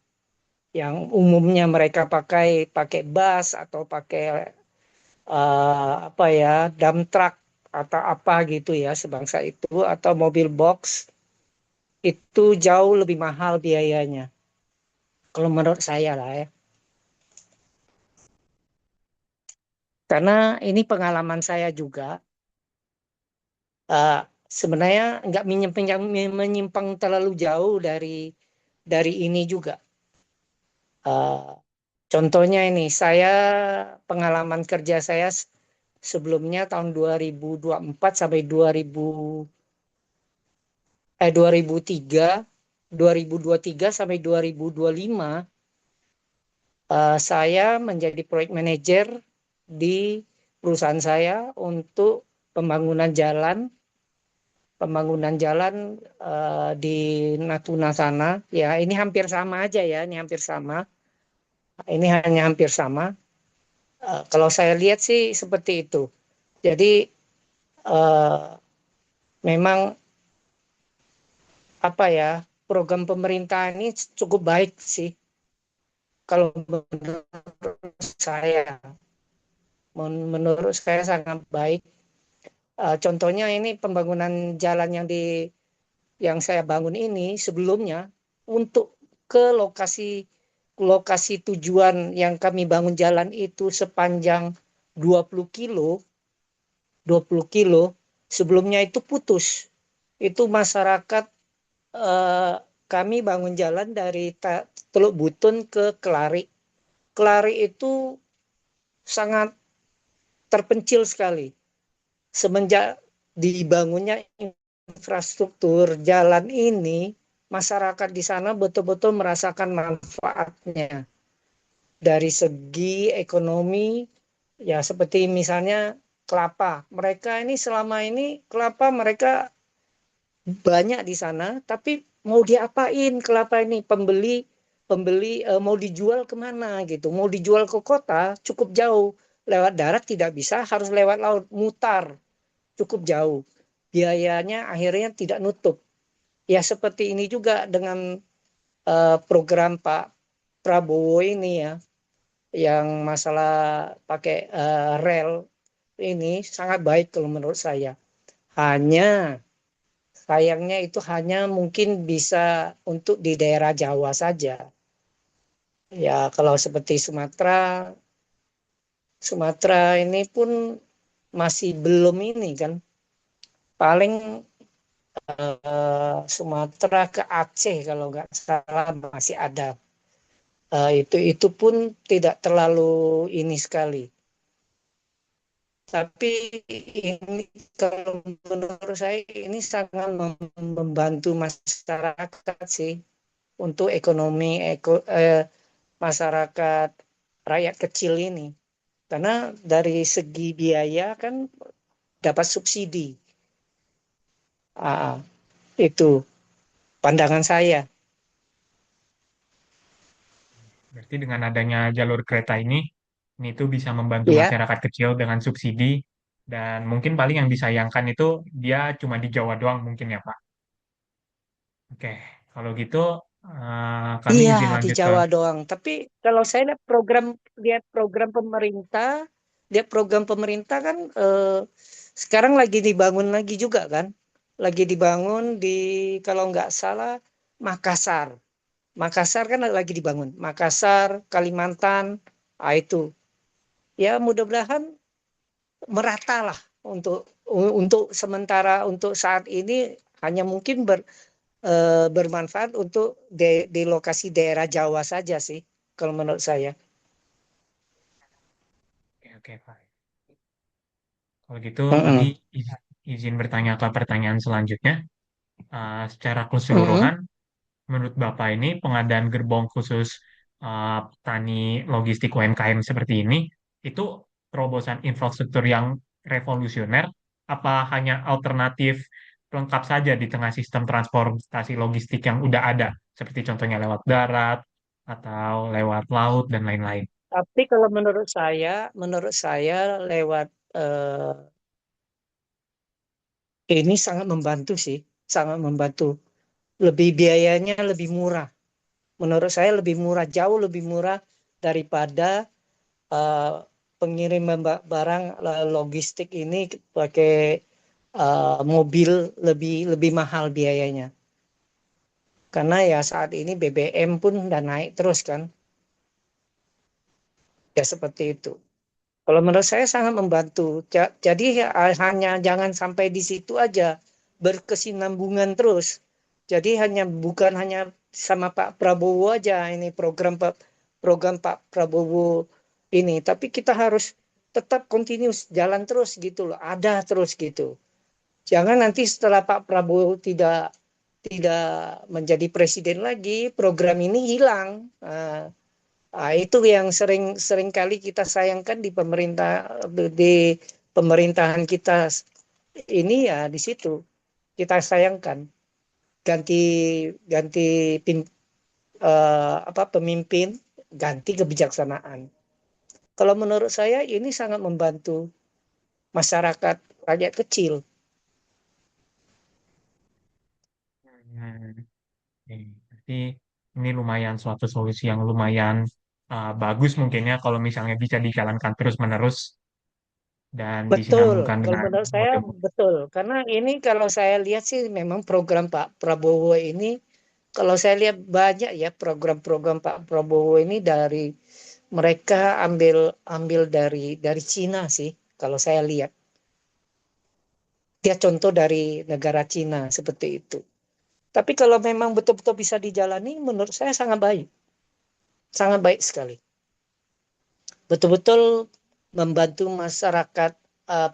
Speaker 5: yang umumnya mereka pakai bus atau pakai apa ya, dump truck atau apa gitu ya sebangsa itu, atau mobil box, itu jauh lebih mahal biayanya kalau menurut saya lah ya. Karena ini pengalaman saya juga, eh, sebenarnya nggak menyimpang terlalu jauh dari ini juga. Eh, Contohnya ini, pengalaman kerja saya sebelumnya tahun 2024 sampai 2023 sampai 2025, saya menjadi proyek manajer di perusahaan saya untuk pembangunan jalan di Natuna sana. Ya, ini hampir sama aja ya, ini hampir sama. Ini hanya hampir sama. Kalau saya lihat sih seperti itu. Jadi eh, memang apa ya, program pemerintah ini cukup baik sih kalau menurut saya. Menurut saya sangat baik. Contohnya ini pembangunan jalan yang saya bangun ini sebelumnya, untuk ke lokasi tujuan yang kami bangun jalan itu sepanjang 20 kilo, 20 kilo, sebelumnya itu putus. Itu masyarakat, eh, kami bangun jalan dari Teluk Butun ke Kelari. Kelari itu sangat terpencil sekali. Semenjak dibangunnya infrastruktur jalan ini, masyarakat di sana betul-betul merasakan manfaatnya. Dari segi ekonomi, ya seperti misalnya kelapa. Mereka ini selama ini kelapa mereka banyak di sana, tapi mau diapain kelapa ini? Pembeli pembeli mau dijual kemana gitu? Mau dijual ke kota cukup jauh. Lewat darat tidak bisa, harus lewat laut, mutar cukup jauh. Biayanya akhirnya tidak nutup. Ya seperti ini juga dengan program Pak Prabowo ini ya, yang masalah pakai rel ini sangat baik kalau menurut saya. Hanya sayangnya itu hanya mungkin bisa untuk di daerah Jawa saja. Ya kalau seperti Sumatera ini pun masih belum ini kan. Paling Sumatera ke Aceh kalau nggak salah masih ada. Itu pun tidak terlalu ini sekali. Tapi ini kalau menurut saya ini sangat membantu masyarakat sih untuk ekonomi masyarakat rakyat kecil ini. Karena dari segi biaya kan dapat subsidi. Ah, itu pandangan saya.
Speaker 4: Berarti dengan adanya jalur kereta ini tuh bisa membantu
Speaker 5: Ya,
Speaker 4: masyarakat kecil dengan subsidi dan mungkin paling yang disayangkan itu dia cuma di Jawa doang mungkin ya Pak. Oke, kalau gitu kami
Speaker 5: iya
Speaker 4: izin
Speaker 5: di
Speaker 4: lanjut ke
Speaker 5: Jawa doang. Tapi kalau saya lihat program pemerintah kan, sekarang lagi dibangun lagi juga kan. Lagi dibangun di, kalau nggak salah, Makassar. Makassar kan lagi dibangun. Makassar, Kalimantan, itu. Ya mudah-mudahan merata lah untuk sementara, untuk saat ini hanya mungkin bermanfaat untuk di lokasi daerah Jawa saja sih, kalau menurut saya.
Speaker 4: oke, oke, Pak. Kalau gitu kami
Speaker 5: Mm-mm.
Speaker 4: izin bertanya ke pertanyaan selanjutnya. Secara
Speaker 5: Mm-mm.
Speaker 4: keseluruhan, menurut Bapak ini pengadaan gerbong khusus petani logistik UMKM seperti ini itu terobosan infrastruktur yang revolusioner apa hanya alternatif pelengkap saja di tengah sistem transportasi logistik yang udah ada seperti contohnya lewat darat atau lewat laut dan lain-lain.
Speaker 5: Tapi kalau menurut saya lewat eh, ini sangat membantu sih, sangat membantu. Lebih biayanya lebih murah. menurut saya lebih murah, jauh lebih murah daripada pengiriman barang logistik ini pakai mobil, lebih mahal biayanya. Karena ya saat ini BBM pun udah naik terus kan, ya seperti itu. Kalau menurut saya sangat membantu. Jadi ya, hanya jangan sampai di situ aja, berkesinambungan terus. Jadi bukan hanya sama Pak Prabowo aja ini program Pak Prabowo ini, tapi kita harus tetap continuous jalan terus gitu loh, ada terus gitu. Jangan nanti setelah Pak Prabowo tidak tidak menjadi presiden lagi, program ini hilang. Itu yang sering kali kita sayangkan di pemerintahan kita ini, ya di situ kita sayangkan ganti ganti pemimpin, ganti kebijaksanaan. Kalau menurut saya ini sangat membantu masyarakat rakyat kecil.
Speaker 4: Berarti ini lumayan suatu solusi yang lumayan bagus mungkin ya kalau misalnya bisa dijalankan terus-menerus dan
Speaker 5: Betul,
Speaker 4: disinambungkan
Speaker 5: kalau
Speaker 4: dengan
Speaker 5: menurut saya
Speaker 4: model.
Speaker 5: betul. Karena ini kalau saya lihat sih memang program Pak Prabowo ini, kalau saya lihat banyak ya program-program Pak Prabowo ini dari mereka ambil ambil dari Cina sih. Kalau saya lihat, dia contoh dari negara Cina seperti itu. Tapi kalau memang betul-betul bisa dijalani, menurut saya sangat baik sekali. Betul-betul membantu masyarakat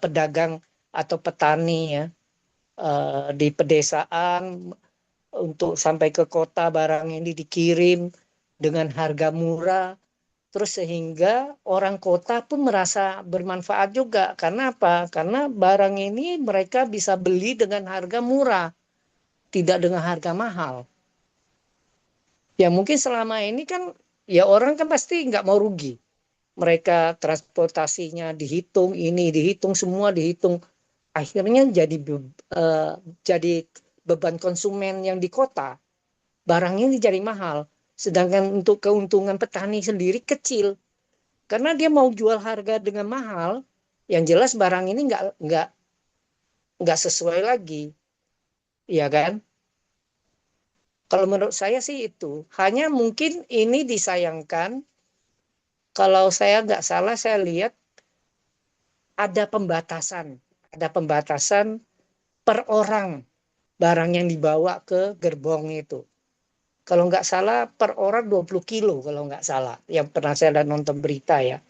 Speaker 5: pedagang atau petani ya, di pedesaan untuk sampai ke kota barang ini dikirim dengan harga murah, terus sehingga orang kota pun merasa bermanfaat juga. Karena apa? Karena barang ini mereka bisa beli dengan harga murah, tidak dengan harga mahal. Ya mungkin selama ini kan ya orang kan pasti nggak mau rugi. Mereka transportasinya dihitung, ini dihitung, semua dihitung. Akhirnya jadi beban konsumen yang di kota. Barangnya jadi mahal. Sedangkan untuk keuntungan petani sendiri kecil. Karena dia mau jual harga dengan mahal, yang jelas barang ini nggak sesuai lagi. Ya kan? Kalau menurut saya sih itu. Hanya mungkin ini disayangkan, kalau saya nggak salah saya lihat ada pembatasan. Ada pembatasan per orang barang yang dibawa ke gerbong itu. Kalau nggak salah per orang 20 kilo kalau nggak salah. Yang pernah saya nonton berita ya.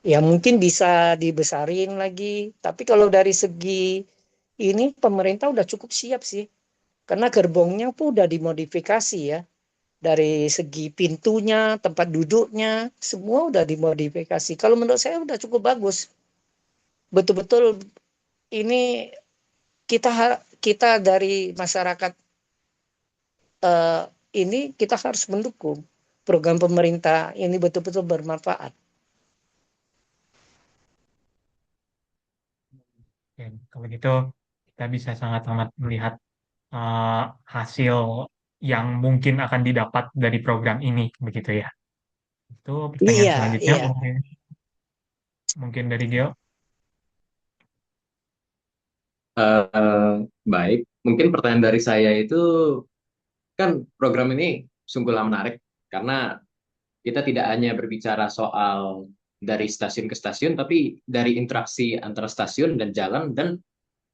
Speaker 5: Ya mungkin bisa dibesarin lagi. Tapi kalau dari segi ini pemerintah udah cukup siap sih. Karena gerbongnya pun udah dimodifikasi ya. Dari segi pintunya, tempat duduknya, semua udah dimodifikasi. Kalau menurut saya udah cukup bagus. Betul-betul ini kita dari masyarakat eh, ini kita harus mendukung program pemerintah ini betul-betul bermanfaat.
Speaker 4: Oke, kalau gitu kita bisa sangat amat melihat uh, hasil yang mungkin akan didapat dari program ini, begitu ya. Itu pertanyaan
Speaker 5: Iya,
Speaker 4: selanjutnya
Speaker 5: iya.
Speaker 4: mungkin dari Geo.
Speaker 3: Eh, baik, mungkin pertanyaan dari saya itu kan program ini sungguhlah menarik karena kita tidak hanya berbicara soal dari stasiun ke stasiun, tapi dari interaksi antara stasiun dan jalan dan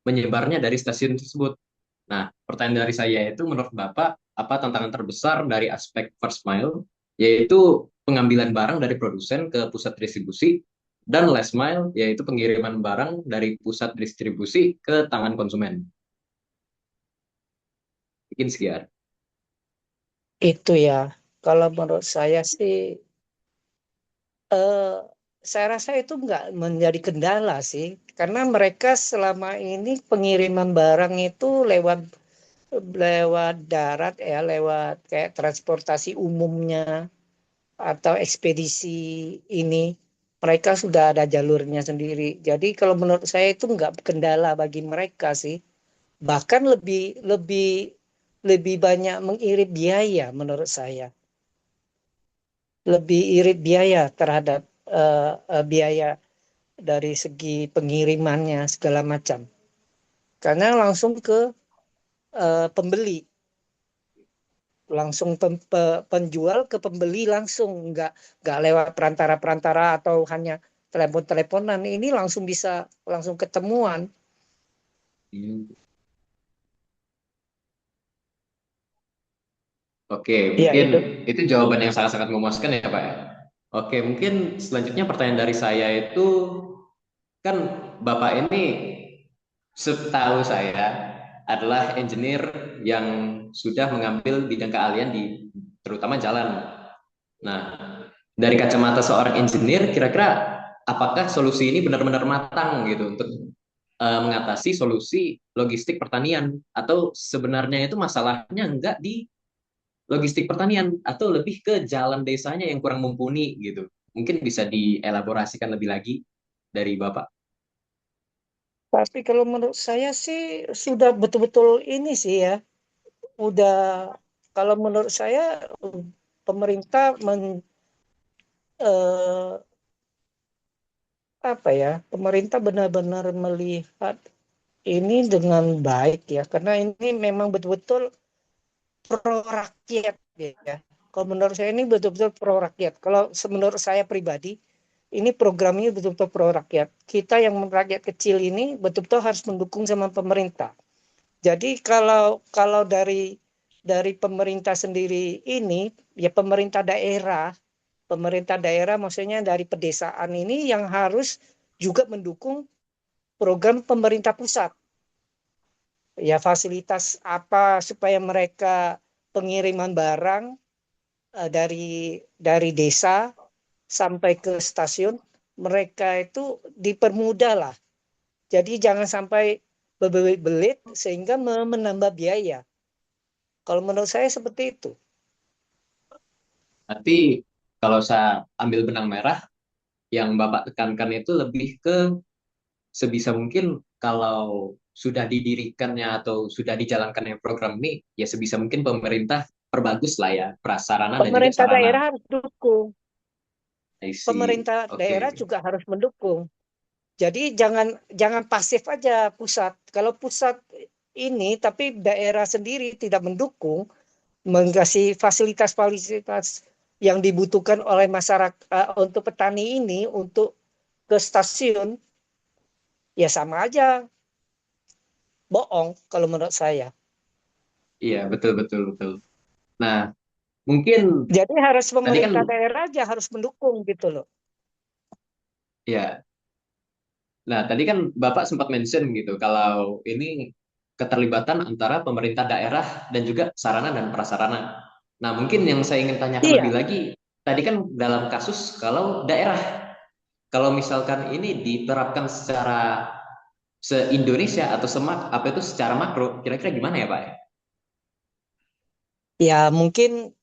Speaker 3: menyebarnya dari stasiun tersebut. Nah, pertanyaan dari saya itu menurut Bapak, apa tantangan terbesar dari aspek first mile, yaitu pengambilan barang dari produsen ke pusat distribusi, dan last mile, yaitu pengiriman barang dari pusat distribusi ke tangan konsumen. Mungkin sekian.
Speaker 5: Itu ya. Kalau menurut saya sih, eh, saya rasa itu nggak menjadi kendala sih. Karena mereka selama ini pengiriman barang itu lewat lewat darat ya, lewat kayak transportasi umumnya atau ekspedisi ini. Mereka sudah ada jalurnya sendiri. Jadi kalau menurut saya itu nggak kendala bagi mereka sih. Bahkan lebih lebih lebih banyak mengirit biaya menurut saya. lebih irit biaya terhadap biaya dari segi pengirimannya segala macam. Karena langsung ke pembeli, langsung penjual ke pembeli langsung, nggak lewat perantara-perantara atau hanya telepon-teleponan. Ini langsung bisa langsung ketemuan.
Speaker 6: Hmm. Oke,
Speaker 5: Ya
Speaker 6: mungkin
Speaker 5: itu.
Speaker 6: itu jawaban yang sangat-sangat memuaskan ya Pak ya. Oke, mungkin selanjutnya pertanyaan dari saya itu, kan Bapak ini setahu saya adalah engineer yang sudah mengambil bidang keahlian di terutama jalan. Nah, dari kacamata seorang engineer, kira-kira apakah solusi ini benar-benar matang gitu untuk mengatasi solusi logistik pertanian, atau sebenarnya itu masalahnya enggak di logistik pertanian atau lebih ke jalan desanya yang kurang mumpuni gitu. Mungkin bisa dielaborasikan lebih lagi dari Bapak.
Speaker 5: Tapi kalau menurut saya sih sudah betul-betul ini sih ya. Udah, kalau menurut saya pemerintah eh, apa ya? Pemerintah benar-benar melihat ini dengan baik ya, karena ini memang betul-betul pro rakyat ya. Kalau menurut saya ini betul-betul pro rakyat. Kalau menurut saya pribadi, ini programnya betul-betul pro rakyat. Kita yang rakyat kecil ini betul-betul harus mendukung sama pemerintah. Jadi kalau dari pemerintah sendiri ini, ya pemerintah daerah maksudnya dari pedesaan ini yang harus juga mendukung program pemerintah pusat. Ya fasilitas apa supaya mereka pengiriman barang dari desa sampai ke stasiun, mereka itu dipermudah lah. Jadi jangan sampai berbelit-belit sehingga menambah biaya. Kalau menurut saya seperti itu.
Speaker 6: Tapi kalau saya ambil benang merah, yang Bapak tekankan itu lebih ke sebisa mungkin kalau sudah didirikannya atau sudah dijalankannya program ini, ya sebisa mungkin pemerintah perbagus lah ya prasarana dan juga
Speaker 5: Pemerintah
Speaker 6: sarana.
Speaker 5: daerah harus dukung.
Speaker 6: I see.
Speaker 5: Pemerintah daerah
Speaker 6: Oke.
Speaker 5: juga harus mendukung. Jadi jangan pasif aja pusat. Kalau pusat ini tapi daerah sendiri tidak mendukung, mengasih fasilitas-fasilitas yang dibutuhkan oleh masyarakat untuk petani ini untuk ke stasiun, ya sama aja bohong kalau menurut saya.
Speaker 6: Iya, betul betul betul. Nah, mungkin
Speaker 5: Jadi harus
Speaker 6: tadi kan
Speaker 5: pemerintah daerah aja harus mendukung gitu loh.
Speaker 6: ya. Nah, tadi kan Bapak sempat mention gitu kalau ini keterlibatan antara pemerintah daerah dan juga sarana dan prasarana. Nah, mungkin yang saya ingin tanyakan lebih
Speaker 5: Iya,
Speaker 6: lagi, tadi kan dalam kasus kalau daerah, kalau misalkan ini diterapkan secara se-Indonesia atau apa itu secara makro, kira-kira gimana ya Pak ya?
Speaker 5: ya mungkin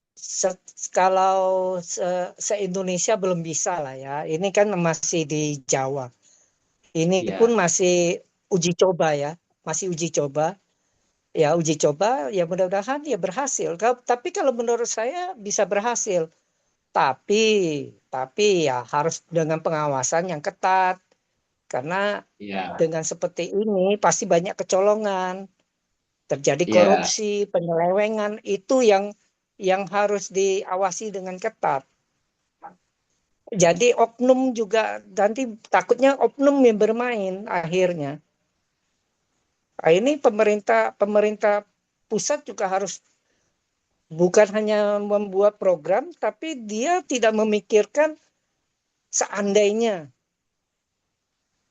Speaker 5: kalau se-Indonesia belum bisa lah ya. Ini kan masih di Jawa. Ini pun
Speaker 6: Iya,
Speaker 5: masih uji coba ya, masih uji coba. Ya uji coba, ya mudah-mudahan ya berhasil. Tapi kalau menurut saya bisa berhasil. Tapi, tapi ya harus dengan pengawasan yang ketat. Karena
Speaker 6: iya,
Speaker 5: dengan seperti ini pasti banyak kecolongan, terjadi
Speaker 6: iya,
Speaker 5: korupsi, penyelewengan. Itu yang harus diawasi dengan ketat. Jadi oknum juga nanti takutnya oknum yang bermain akhirnya. Nah, ini pemerintah pemerintah pusat juga harus bukan hanya membuat program, tapi dia tidak memikirkan seandainya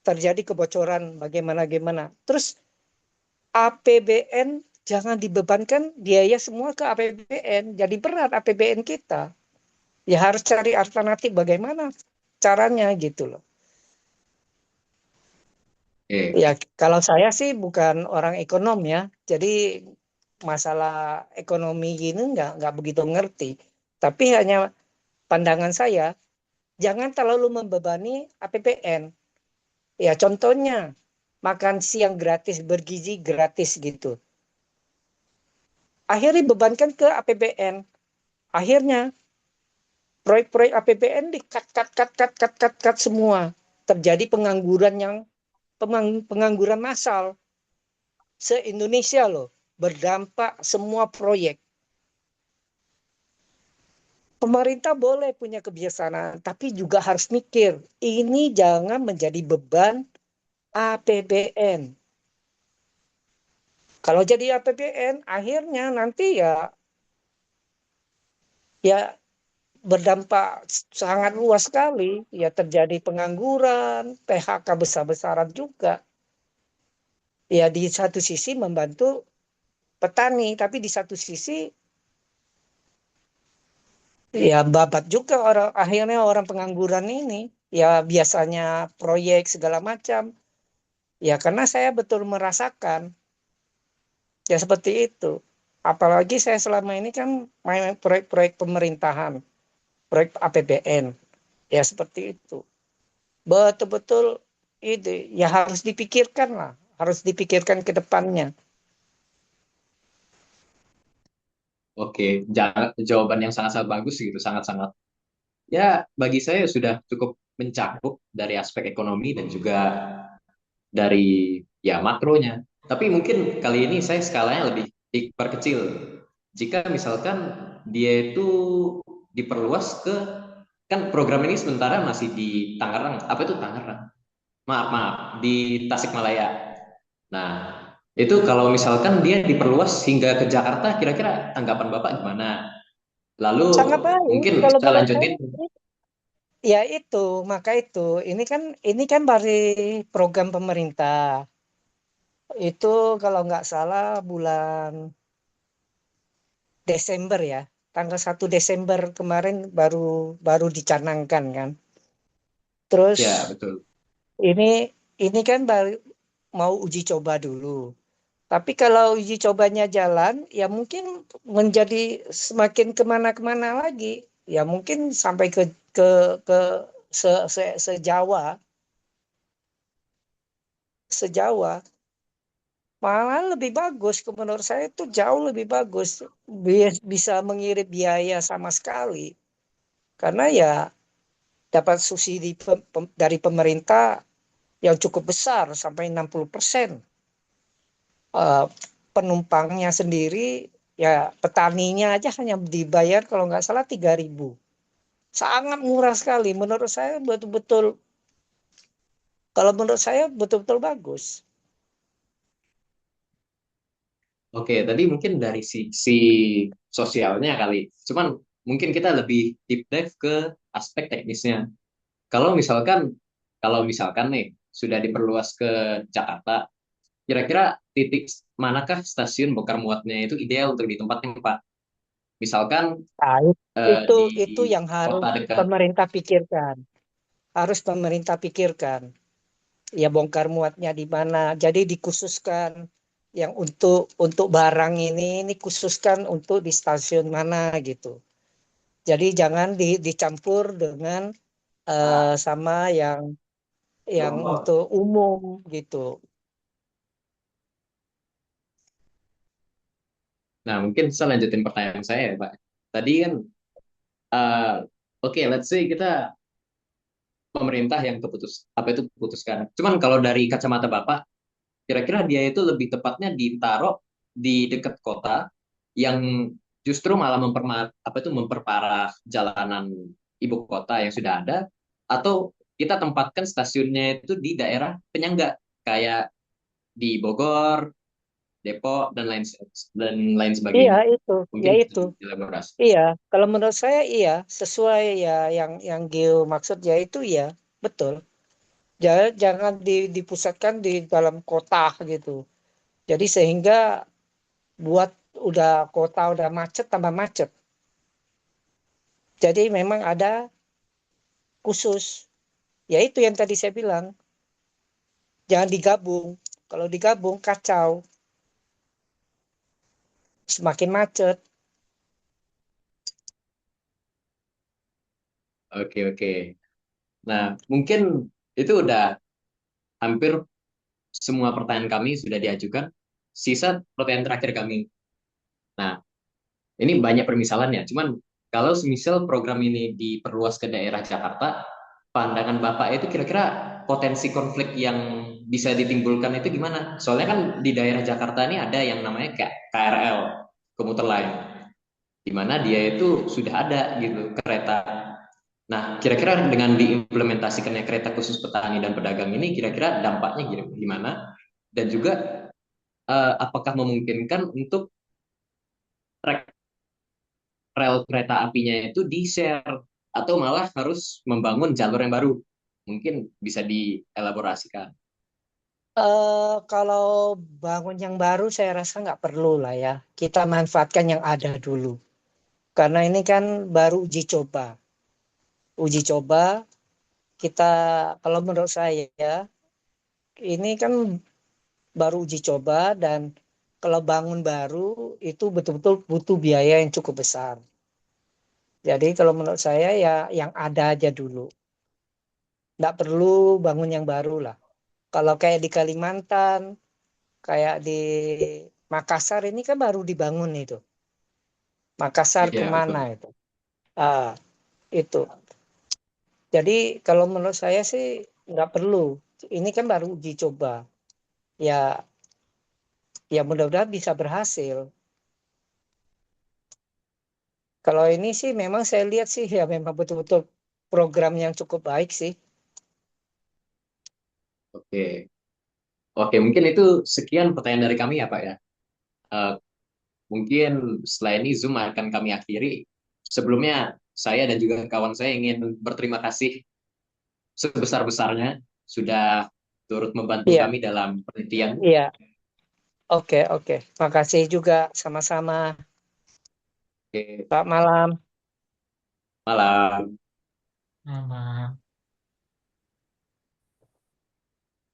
Speaker 5: terjadi kebocoran bagaimana. Terus APBN jangan dibebankan biaya semua ke APBN, jadi berat APBN kita. Ya harus cari alternatif bagaimana caranya gitu loh.
Speaker 6: oke,
Speaker 5: Ya kalau saya sih bukan orang ekonom ya, jadi masalah ekonomi gini nggak begitu ngerti. Tapi hanya pandangan saya, jangan terlalu membebani APBN. Ya contohnya makan siang gratis, bergizi gratis gitu. Akhirnya bebankan ke APBN. Akhirnya proyek-proyek APBN di cut semua. Terjadi pengangguran massal se-Indonesia loh. Berdampak semua proyek. Pemerintah boleh punya kebiasaan, tapi juga harus mikir, ini jangan menjadi beban APBN. Kalau jadi APBN, akhirnya nanti ya berdampak sangat luas sekali. Ya terjadi pengangguran, PHK besar-besaran juga. Ya di satu sisi membantu petani, tapi di satu sisi ya babat juga akhirnya orang pengangguran ini. Ya biasanya proyek segala macam. Ya karena saya betul merasakan ya seperti itu. Apalagi saya selama ini kan main proyek-proyek pemerintahan, proyek APBN. Ya seperti itu. Betul-betul itu ya harus dipikirkan lah, harus dipikirkan ke depannya.
Speaker 6: Oke, jawaban yang sangat-sangat bagus gitu, sangat-sangat. Ya, bagi saya sudah cukup mencakup dari aspek ekonomi dan juga dari ya makronya. Tapi mungkin kali ini saya skalanya lebih diperkecil. Jika misalkan dia itu diperluas ke, kan program ini sementara masih di Tangerang. Apa itu Tangerang? Maaf, di Tasikmalaya. Nah, itu kalau misalkan dia diperluas hingga ke Jakarta, kira-kira tanggapan Bapak gimana? Lalu
Speaker 5: Sangat baik
Speaker 6: mungkin
Speaker 5: kalau
Speaker 6: saya
Speaker 5: menurut saya.
Speaker 6: lanjutin.
Speaker 5: Ya itu, maka itu ini kan dari program pemerintah. Itu kalau nggak salah bulan Desember ya. Tanggal 1 Desember kemarin baru baru dicanangkan kan. Terus
Speaker 6: Ya, betul.
Speaker 5: ini ini kan baru mau uji coba dulu. Tapi kalau uji cobanya jalan, ya mungkin menjadi semakin kemana-kemana lagi. Ya mungkin sampai ke sejawa, sejawa. Malah lebih bagus, menurut saya itu jauh lebih bagus. Bisa mengirit biaya sama sekali. Karena ya dapat subsidi dari pemerintah yang cukup besar sampai 60%. Eh, Penumpangnya sendiri, ya petaninya aja hanya dibayar kalau nggak salah 3.000. Sangat murah sekali. Menurut saya betul-betul, kalau menurut saya betul-betul bagus.
Speaker 6: Oke, tadi mungkin dari sisi sosialnya kali. Cuman mungkin kita lebih deep dive ke aspek teknisnya. Kalau misalkan, kalau misalkan nih sudah diperluas ke Jakarta, kira-kira titik manakah stasiun bongkar muatnya itu ideal untuk ditempatin, Pak? Misalkan
Speaker 5: Nah, itu
Speaker 6: di
Speaker 5: itu yang harus
Speaker 6: kota dekat.
Speaker 5: pemerintah pikirkan. Harus pemerintah pikirkan. Ya bongkar muatnya di mana. Jadi dikhususkan yang untuk barang ini khususkan untuk di stasiun mana gitu. Jadi jangan dicampur dengan sama yang untuk umum gitu.
Speaker 6: Nah, mungkin saya lanjutin pertanyaan saya ya, Pak. Tadi kan, eh, oke, let's say kita pemerintah yang apa itu putuskan. Cuman kalau dari kacamata Bapak, kira-kira dia itu lebih tepatnya ditaruh di dekat kota yang justru malah memperparah jalanan ibu kota yang sudah ada, atau kita tempatkan stasiunnya itu di daerah penyangga kayak di Bogor, Depok dan lain
Speaker 5: Iya
Speaker 6: sebagainya.
Speaker 5: itu, ya
Speaker 6: Mungkin
Speaker 5: itu.
Speaker 6: bisa dielaborasi.
Speaker 5: Iya, kalau menurut saya iya sesuai ya yang Geo maksud ya itu ya betul. Jangan dipusatkan di dalam kota gitu. Jadi sehingga buat kota udah macet tambah macet. Jadi memang ada khusus. Ya itu yang tadi saya bilang, jangan digabung. Kalau digabung kacau, semakin macet.
Speaker 6: Oke, oke. Nah, mungkin itu udah hampir semua pertanyaan kami sudah diajukan. Sisa pertanyaan terakhir kami. Nah, ini banyak permisalannya. Cuman kalau semisal program ini diperluas ke daerah Jakarta, pandangan Bapak itu kira-kira potensi konflik yang bisa ditimbulkan itu gimana? Soalnya kan di daerah Jakarta ini ada yang namanya kayak KRL, komuter lain, di mana dia itu sudah ada gitu kereta. Nah, kira-kira dengan diimplementasikannya kereta khusus petani dan pedagang ini, kira-kira dampaknya gimana? Dan juga apakah memungkinkan untuk rel kereta apinya itu di-share atau malah harus membangun jalur yang baru? Mungkin bisa dielaborasikan.
Speaker 5: Kalau bangun yang baru saya rasa nggak perlu lah ya. Kita manfaatkan yang ada dulu. Karena ini kan baru uji coba. Uji coba kita, kalau menurut saya ini kan baru uji coba, dan kalau bangun baru itu betul-betul butuh biaya yang cukup besar. Jadi kalau menurut saya ya yang ada aja dulu. Nggak perlu bangun yang baru lah. Kalau kayak di Kalimantan, kayak di Makassar ini kan baru dibangun itu. Makassar
Speaker 6: Iya,
Speaker 5: kemana
Speaker 6: betul.
Speaker 5: itu? Ah, itu. Jadi kalau menurut saya sih nggak perlu. Ini kan baru uji coba. Ya, ya mudah-mudahan bisa berhasil. Kalau ini sih memang saya lihat sih ya memang betul-betul program yang cukup baik sih.
Speaker 6: Oke. Oke, mungkin itu sekian pertanyaan dari kami ya, Pak ya. Eh, Mungkin setelah ini Zoom akan kami akhiri. Sebelumnya, saya dan juga kawan saya ingin berterima kasih sebesar-besarnya sudah turut membantu
Speaker 5: Iya,
Speaker 6: kami dalam penelitian.
Speaker 5: iya. Oke, oke. Makasih juga sama-sama.
Speaker 6: Oke,
Speaker 5: Selamat malam.
Speaker 6: malam.
Speaker 4: Sama.